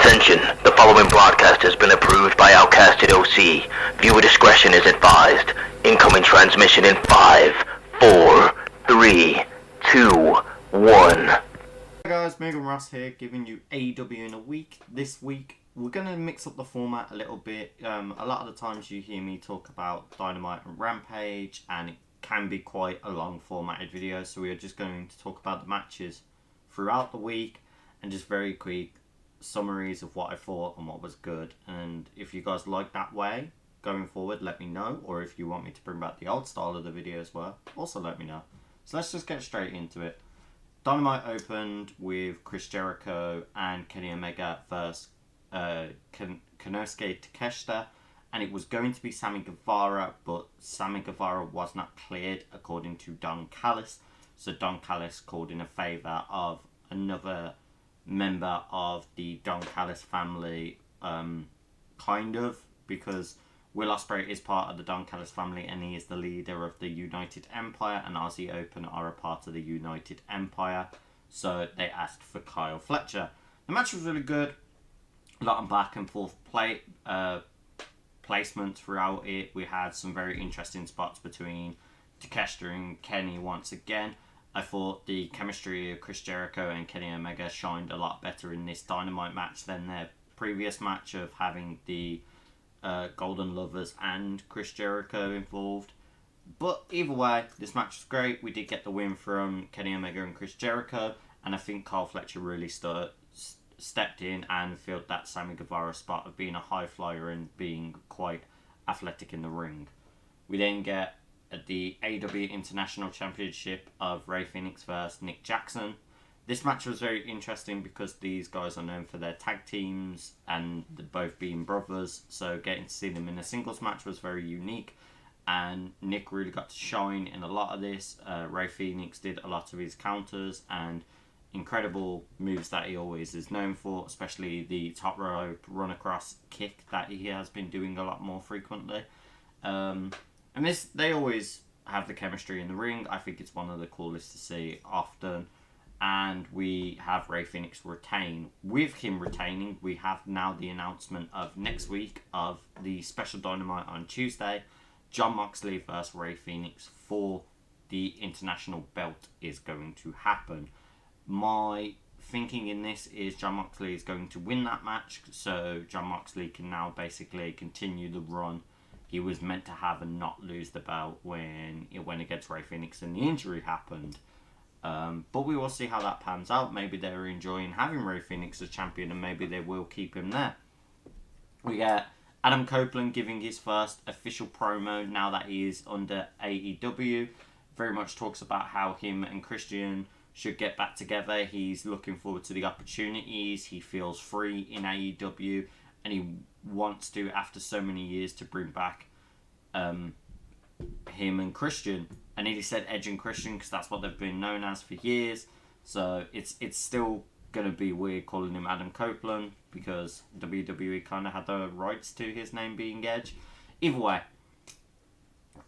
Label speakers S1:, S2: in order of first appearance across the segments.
S1: Attention, the following broadcast has been approved by Outcasted OC. Viewer discretion is advised. Incoming transmission in 5, 4, 3, 2, 1.
S2: Hey guys, Megan Ross here, giving you AEW in a week. This week, we're going to mix up the format a little bit. A lot of the times you hear me talk about Dynamite and Rampage, and it can be quite a long formatted video, so we are just going to talk about the matches throughout the week, and just very quick summaries of what I thought and what was good. And if you guys like that way going forward, let me know, or if you want me to bring back the old style of the video as well, also let me know. So let's just get straight into it. Dynamite opened with Chris Jericho and Kenny Omega versus Konosuke Takeshita, and it was going to be Sammy Guevara, but Sammy Guevara was not cleared according to Don Callis, so Don Callis called in a favour of another member of the Don Callis family, because Will Ospreay is part of the Don Callis family and he is the leader of the United Empire, and Aussie Open are a part of the United Empire, so they asked for Kyle Fletcher. The match was really good, a lot of back and forth placement throughout it. We had some very interesting spots between Takeshita and Kenny once again. I thought the chemistry of Chris Jericho and Kenny Omega shined a lot better in this Dynamite match than their previous match of having the Golden Lovers and Chris Jericho involved. But either way, this match was great. We did get the win from Kenny Omega and Chris Jericho, and I think Kyle Fletcher really stepped in and filled that Sammy Guevara spot of being a high flyer and being quite athletic in the ring. We then get the AEW International Championship of Rey Fenix versus Nick Jackson. This match was very interesting because these guys are known for their tag teams and both being brothers, so getting to see them in a singles match was very unique, and Nick really got to shine in a lot of this. Rey Fenix did a lot of his counters and incredible moves that he always is known for, especially the top rope run across kick that he has been doing a lot more frequently. And they always have the chemistry in the ring. I think it's one of the coolest to see often. And we have Rey Fenix retain. With him retaining, we have now the announcement of next week of the special Dynamite on Tuesday. Jon Moxley versus Rey Fenix for the international belt is going to happen. My thinking in this is Jon Moxley is going to win that match, so Jon Moxley can now basically continue the run he was meant to have and not lose the belt when it went against Rey Fenix and the injury happened. But we will see how that pans out. Maybe they're enjoying having Rey Fenix as champion and maybe they will keep him there. We get Adam Copeland giving his first official promo now that he is under AEW. Very much talks about how him and Christian should get back together. He's looking forward to the opportunities. He feels free in AEW and he wants to, after so many years, to bring back him and Christian. I nearly said Edge and Christian because that's what they've been known as for years. So it's still going to be weird calling him Adam Copeland because WWE kind of had the rights to his name being Edge. Either way,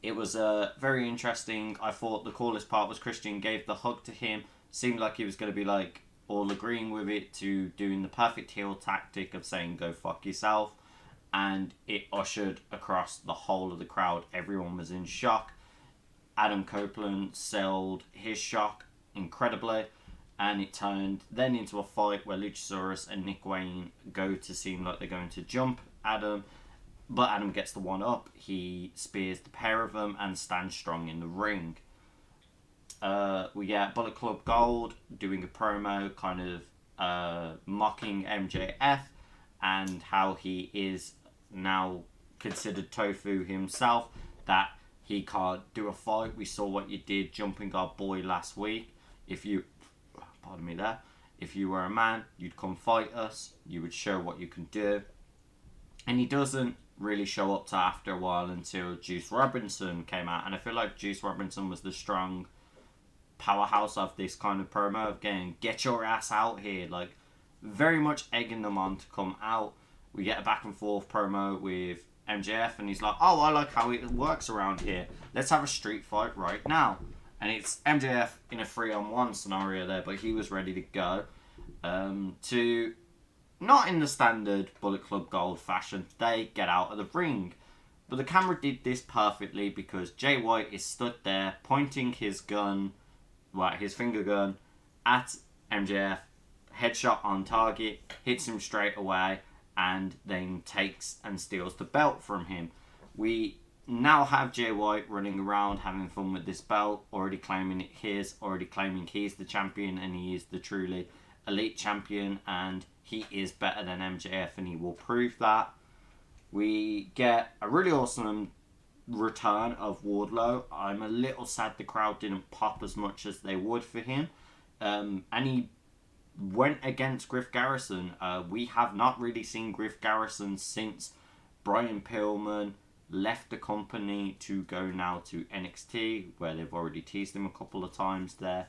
S2: it was very interesting. I thought the coolest part was Christian gave the hug to him. Seemed like he was going to be like all agreeing with it, to doing the perfect heel tactic of saying go fuck yourself, and it ushered across the whole of the crowd. Everyone was in shock. Adam Copeland sold his shock incredibly, and it turned then into a fight where Luchasaurus and Nick Wayne go to seem like they're going to jump Adam, but Adam gets the one up. He spears the pair of them and stands strong in the ring. We get Bullet Club Gold doing a promo kind of mocking MJF and how he is now considered tofu himself, that he can't do a fight. We saw what you did jumping our boy last week. If you were a man, you'd come fight us. You would show what you can do. And he doesn't really show up to after a while until Juice Robinson came out. And I feel like Juice Robinson was the strong powerhouse of this kind of promo of getting, get your ass out here. Like, very much egging them on to come out. We get a back and forth promo with MJF and he's like, oh, I like how it works around here. Let's have a street fight right now. And it's MJF in a 3-on-1 scenario there, but he was ready to go. To not in the standard Bullet Club Gold fashion. They get out of the ring. But the camera did this perfectly because Jay White is stood there pointing his gun, his finger gun, at MJF, headshot on target, hits him straight away, and then takes and steals the belt from him. We now have Jay White running around having fun with this belt, already claiming it his, already claiming he's the champion and he is the truly elite champion and he is better than MJF and he will prove that. We get a really awesome return of Wardlow. I'm a little sad the crowd didn't pop as much as they would for him. And he went against Griff Garrison. We have not really seen Griff Garrison since Brian Pillman left the company to go now to NXT, where they've already teased him a couple of times there.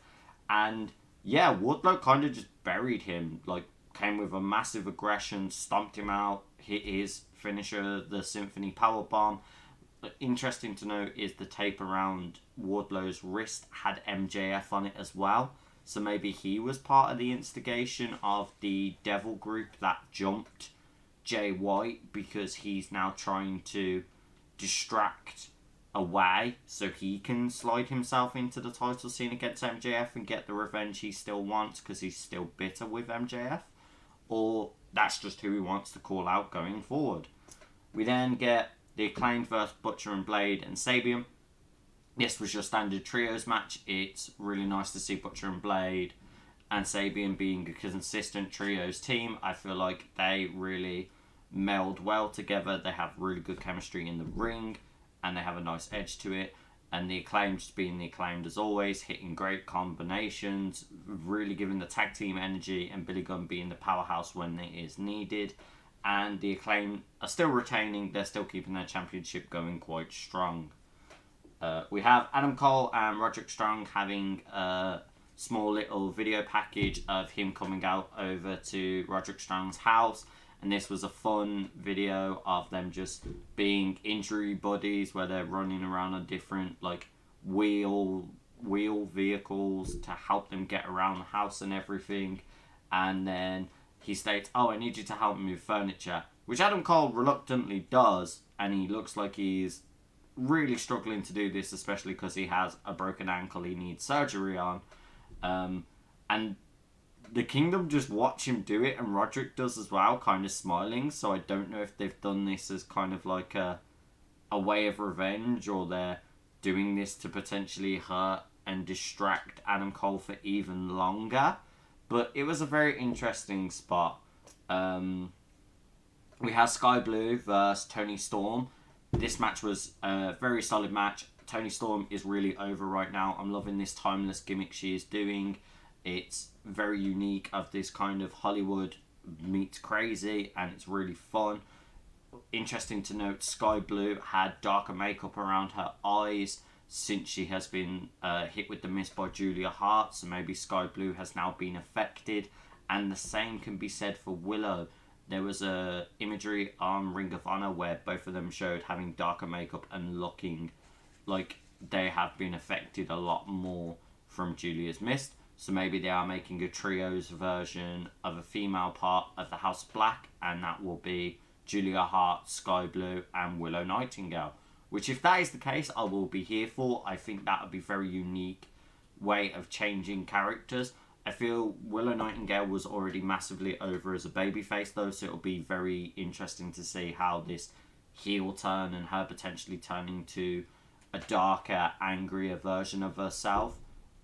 S2: And yeah, Wardlow kind of just buried him, like came with a massive aggression, stomped him out, hit his finisher, the Symphony Powerbomb. Interesting to note is the tape around Wardlow's wrist had MJF on it as well. So maybe he was part of the instigation of the Devil group that jumped Jay White because he's now trying to distract away so he can slide himself into the title scene against MJF and get the revenge he still wants because he's still bitter with MJF. Or that's just who he wants to call out going forward. We then get the Acclaimed versus Butcher and Blade and Sabian. This was your standard trios match. It's really nice to see Butcher and Blade and Sabian being a consistent trios team. I feel like they really meld well together. They have really good chemistry in the ring and they have a nice edge to it. And the Acclaimed just being the Acclaimed as always, hitting great combinations, really giving the tag team energy, and Billy Gunn being the powerhouse when it is needed. And the Acclaimed are still retaining, they're still keeping their championship going quite strong. We have Adam Cole and Roderick Strong having a small little video package of him coming out over to Roderick Strong's house. And this was a fun video of them just being injury buddies where they're running around on different like wheel vehicles to help them get around the house and everything. And then he states, "Oh, I need you to help me with furniture," which Adam Cole reluctantly does. And he looks like he's really struggling to do this, especially because he has a broken ankle he needs surgery on. And the Kingdom just watch him do it, and Roderick does as well, kind of smiling. So I don't know if they've done this as kind of like a way of revenge, or they're doing this to potentially hurt and distract Adam Cole for even longer. But it was a very interesting spot. We have Sky Blue versus Toni Storm. This match was a very solid match. Toni Storm is really over right now. I'm loving this timeless gimmick she is doing. It's very unique of this kind of Hollywood meets crazy, and it's really fun. Interesting to note, Sky Blue had darker makeup around her eyes since she has been hit with the mist by Julia Hart, so maybe Sky Blue has now been affected, and the same can be said for Willow. There was a imagery on Ring of Honor where both of them showed having darker makeup and looking like they have been affected a lot more from Julia's mist. So maybe they are making a trios version of a female part of the House of Black, and that will be Julia Hart, Sky Blue, and Willow Nightingale. Which, if that is the case, I will be here for. I think that would be a very unique way of changing characters. I feel Willow Nightingale was already massively over as a babyface, though, so it'll be very interesting to see how this heel turn and her potentially turning to a darker, angrier version of herself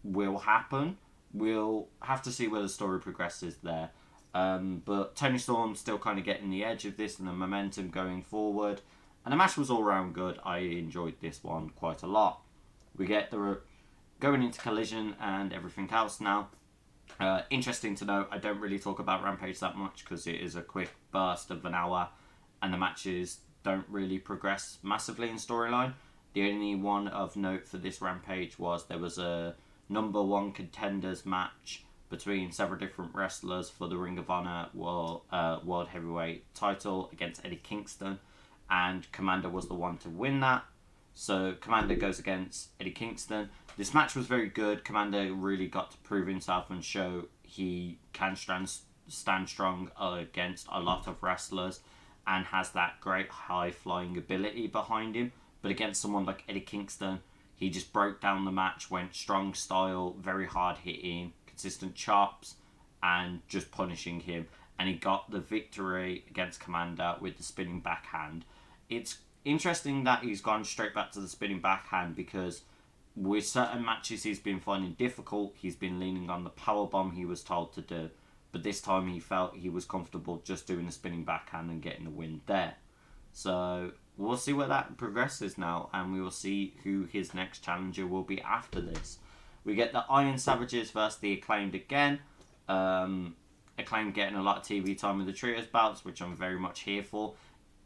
S2: will happen. We'll have to see where the story progresses there. But Toni Storm still kind of getting the edge of this and the momentum going forward. And the match was all round good. I enjoyed this one quite a lot. We get going into Collision and everything else now. Interesting to note, I don't really talk about Rampage that much because it is a quick burst of an hour and the matches don't really progress massively in storyline. The only one of note for this Rampage was there was a number one contenders match between several different wrestlers for the Ring of Honor World Heavyweight title against Eddie Kingston, and Commander was the one to win that. So Commander goes against Eddie Kingston. This match was very good. Commander really got to prove himself and show he can stand strong against a lot of wrestlers and has that great high flying ability behind him. But against someone like Eddie Kingston, he just broke down the match, went strong style, very hard hitting, consistent chops, and just punishing him. And he got the victory against Commander with the spinning backhand. It's interesting that he's gone straight back to the spinning backhand because with certain matches he's been finding difficult, he's been leaning on the powerbomb he was told to do. But this time he felt he was comfortable just doing the spinning backhand and getting the win there. So we'll see where that progresses now, and we will see who his next challenger will be after this. We get the Iron Savages versus the Acclaimed again. Acclaimed getting a lot of TV time in the trios bouts, which I'm very much here for.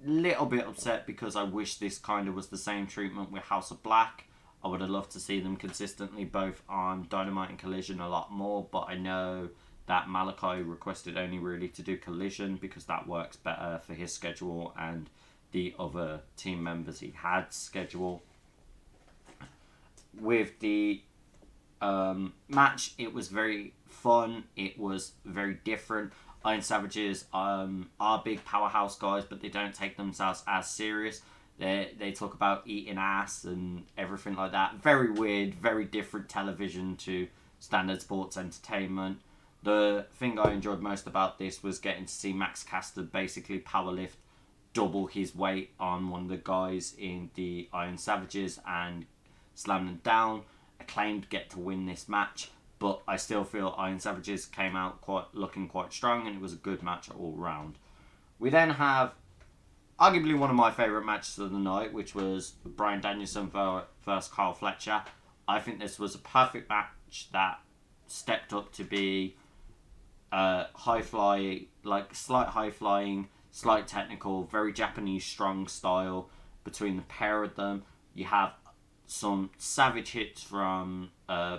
S2: Little bit upset because I wish this kind of was the same treatment with House of Black. I would have loved to see them consistently both on Dynamite and Collision a lot more, but I know that Malachi requested only really to do Collision because that works better for his schedule and the other team members he had schedule. With the match, it was very fun, it was very different. Iron Savages are big powerhouse guys, but they don't take themselves as serious. They talk about eating ass and everything like that. Very weird, very different television to standard sports entertainment. The thing I enjoyed most about this was getting to see Max Caster basically powerlift double his weight on one of the guys in the Iron Savages and slam them down. Acclaimed get to win this match, but I still feel Iron Savages came out looking quite strong, and it was a good match all round. We then have arguably one of my favourite matches of the night, which was Bryan Danielson versus Kyle Fletcher. I think this was a perfect match that stepped up to be high fly, like slight high flying, slight technical, very Japanese strong style between the pair of them. You have some savage hits from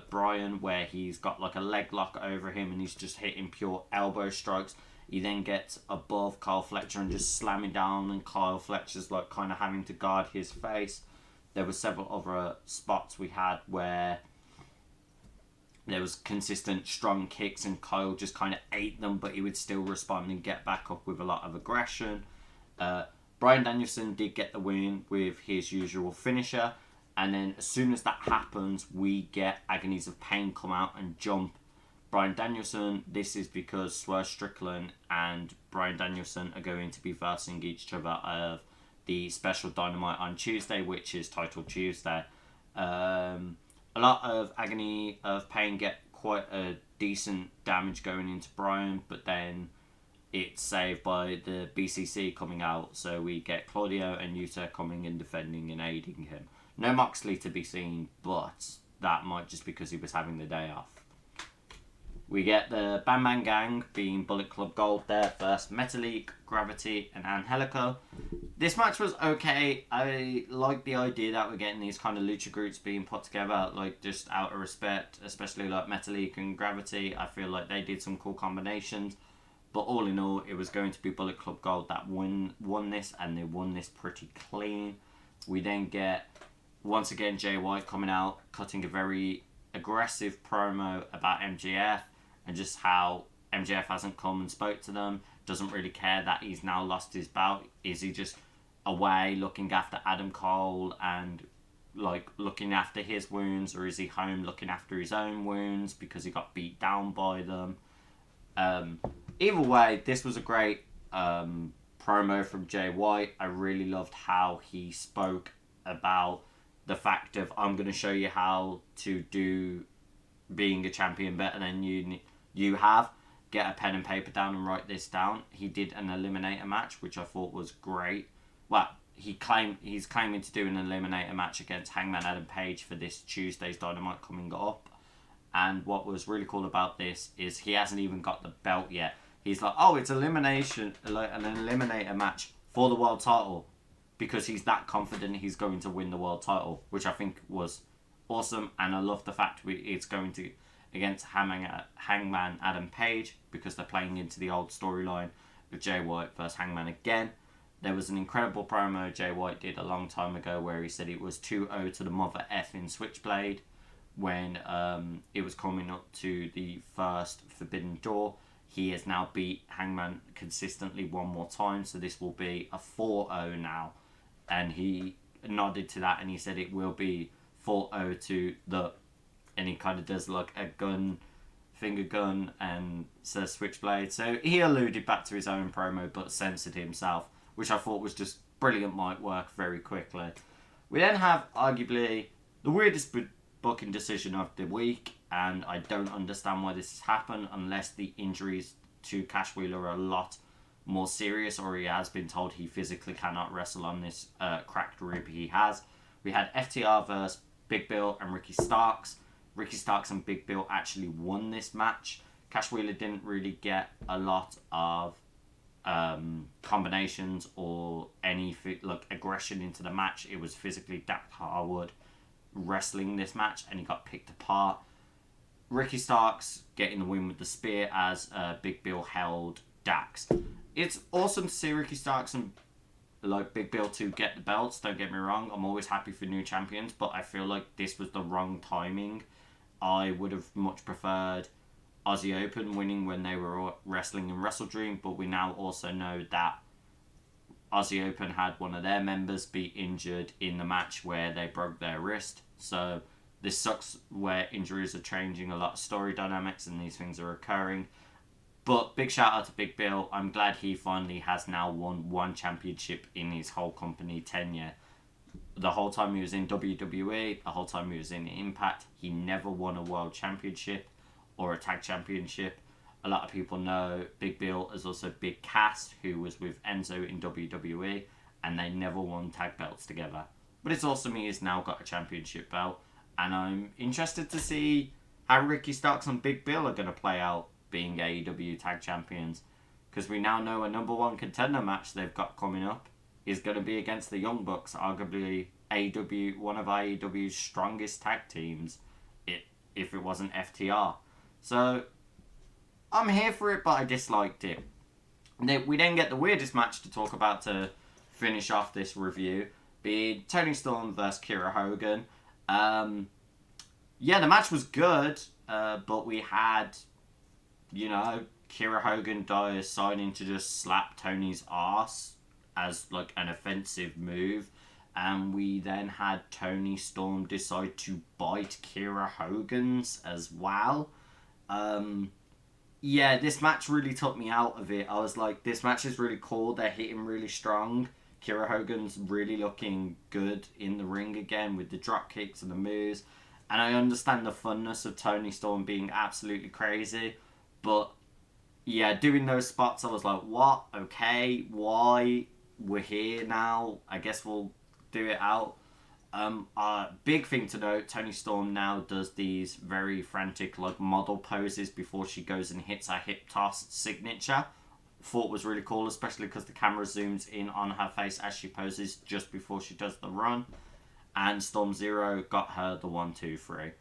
S2: Bryan where he's got like a leg lock over him and he's just hitting pure elbow strikes. He then gets above Kyle Fletcher and just slamming down, and Kyle Fletcher's like kind of having to guard his face. There were several other spots we had where there was consistent strong kicks and Kyle just kind of ate them, but he would still respond and get back up with a lot of aggression. Bryan Danielson did get the win with his usual finisher, and then as soon as that happens, we get Agonies of Pain come out and jump Bryan Danielson. This is because Swerve Strickland and Bryan Danielson are going to be versing each other of the special Dynamite on Tuesday, which is Title Tuesday. A lot of Agony of Pain get quite a decent damage going into Bryan, but then it's saved by the BCC coming out, so we get Claudio and Yuta coming and defending and aiding him. No Moxley to be seen, but that might just because he was having the day off. We get the Bam Bam Gang being Bullet Club Gold there first, Metalik, Gravity, and Angelico. This match was okay. I like the idea that we're getting these kind of lucha groups being put together, like just out of respect, especially like Metalik and Gravity. I feel like they did some cool combinations. But all in all, it was going to be Bullet Club Gold that won this, and they won this pretty clean. We then get, once again, Jay White coming out, cutting a very aggressive promo about MJF, and just how MJF hasn't come and spoke to them, doesn't really care that he's now lost his bout. Is he just away looking after Adam Cole and like looking after his wounds, or is he home looking after his own wounds because he got beat down by them? Either way, this was a great promo from Jay White. I really loved how he spoke about the fact of, I'm going to show you how to do being a champion better than you have. Get a pen and paper down and write this down. He did an eliminator match, which I thought was great. Well, he's claiming to do an eliminator match against Hangman Adam Page for this Tuesday's Dynamite coming up. And what was really cool about this is he hasn't even got the belt yet. He's like, oh, it's elimination, like an eliminator match for the world title, because he's that confident he's going to win the world title, which I think was awesome. And I love the fact it's going to against Hangman Adam Page, because they're playing into the old storyline of Jay White versus Hangman again. There was an incredible promo Jay White did a long time ago where he said it was 2-0 to the mother F in Switchblade when it was coming up to the first Forbidden Door. He has now beat Hangman consistently one more time, so this will be a 4-0 now. And he nodded to that and he said it will be 4-0 to the... And he kind of does like a gun, finger gun, and says switchblade. So he alluded back to his own promo but censored himself, which I thought was just brilliant mic work very quickly. We then have arguably the weirdest booking decision of the week, and I don't understand why this has happened unless the injuries to Cash Wheeler are a lot more serious, or he has been told he physically cannot wrestle on this cracked rib he has. We had FTR versus Big Bill and Ricky Starks. Ricky Starks and Big Bill actually won this match. Cash Wheeler didn't really get a lot of combinations or any aggression into the match. It was physically Dax Harwood wrestling this match, and he got picked apart. Ricky Starks getting the win with the spear as Big Bill held Dax. It's awesome to see Ricky Starks and Big Bill to get the belts, don't get me wrong. I'm always happy for new champions, but I feel like this was the wrong timing. I would have much preferred Aussie Open winning when they were wrestling in Wrestle Dream, but we now also know that Aussie Open had one of their members be injured in the match where they broke their wrist. So this sucks where injuries are changing a lot of story dynamics and these things are occurring. But big shout out to Big Bill. I'm glad he finally has now won one championship in his whole company tenure. The whole time he was in WWE, the whole time he was in Impact, he never won a world championship or a tag championship. A lot of people know Big Bill as also Big Cass, who was with Enzo in WWE, and they never won tag belts together. But it's awesome he has now got a championship belt, and I'm interested to see how Ricky Starks and Big Bill are going to play out being AEW tag champions, because we now know a number one contender match they've got coming up is going to be against the Young Bucks, arguably AEW, one of AEW's strongest tag teams, if it wasn't FTR. So I'm here for it, but I disliked it. We then get the weirdest match to talk about to finish off this review, being Toni Storm versus Kira Hogan. The match was good, but we had, Kira Hogan deciding to just slap Tony's ass as like an offensive move, and we then had Toni Storm decide to bite Kira Hogan's as well. This match really took me out of it. I was like, this match is really cool. They're hitting really strong. Kira Hogan's really looking good in the ring again with the drop kicks and the moves. And I understand the funness of Toni Storm being absolutely crazy. But, doing those spots, I was like, what? Okay, why? We're here now. I guess we'll do it out. Big thing to note, Toni Storm now does these very frantic model poses before she goes and hits her hip toss signature. Thought was really cool, especially because the camera zooms in on her face as she poses just before she does the run. And Storm Zero got her the 1-2-3.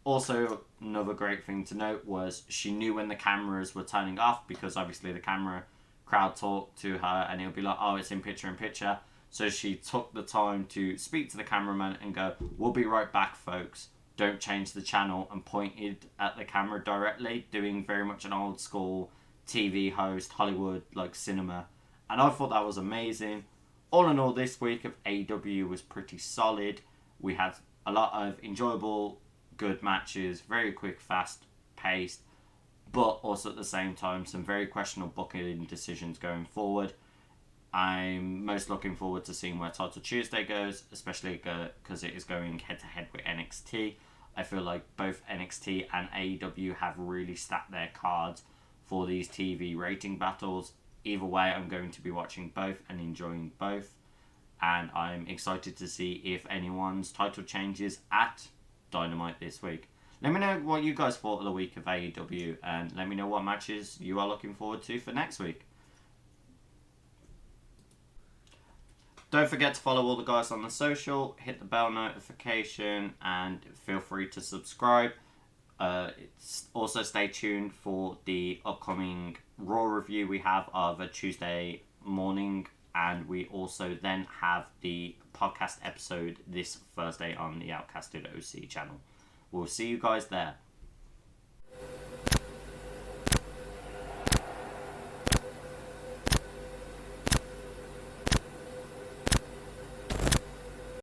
S2: Also, another great thing to note was she knew when the cameras were turning off, because obviously the camera crowd talked to her and it'll be like, oh, it's in picture. So she took the time to speak to the cameraman and go, we'll be right back, folks. Don't change the channel, and pointed at the camera directly, doing very much an old school TV host, Hollywood, cinema. And I thought that was amazing. All in all, this week of AEW was pretty solid. We had a lot of enjoyable, good matches, very quick, fast paced, but also at the same time some very questionable booking decisions going forward. I'm most looking forward to seeing where Title Tuesday goes, especially because it is going head to head with NXT. I feel like both NXT and AEW have really stacked their cards for these TV rating battles. Either way, I'm going to be watching both and enjoying both, and I'm excited to see if anyone's title changes at Dynamite this week. Let me know what you guys thought of the week of AEW, and let me know what matches you are looking forward to for next week. Don't forget to follow all the guys on the social, hit the bell notification, and feel free to subscribe. Also stay tuned for the upcoming Raw review we have of a Tuesday morning, and we also then have the podcast episode this Thursday on the Outcasted OC channel. We'll see you guys there.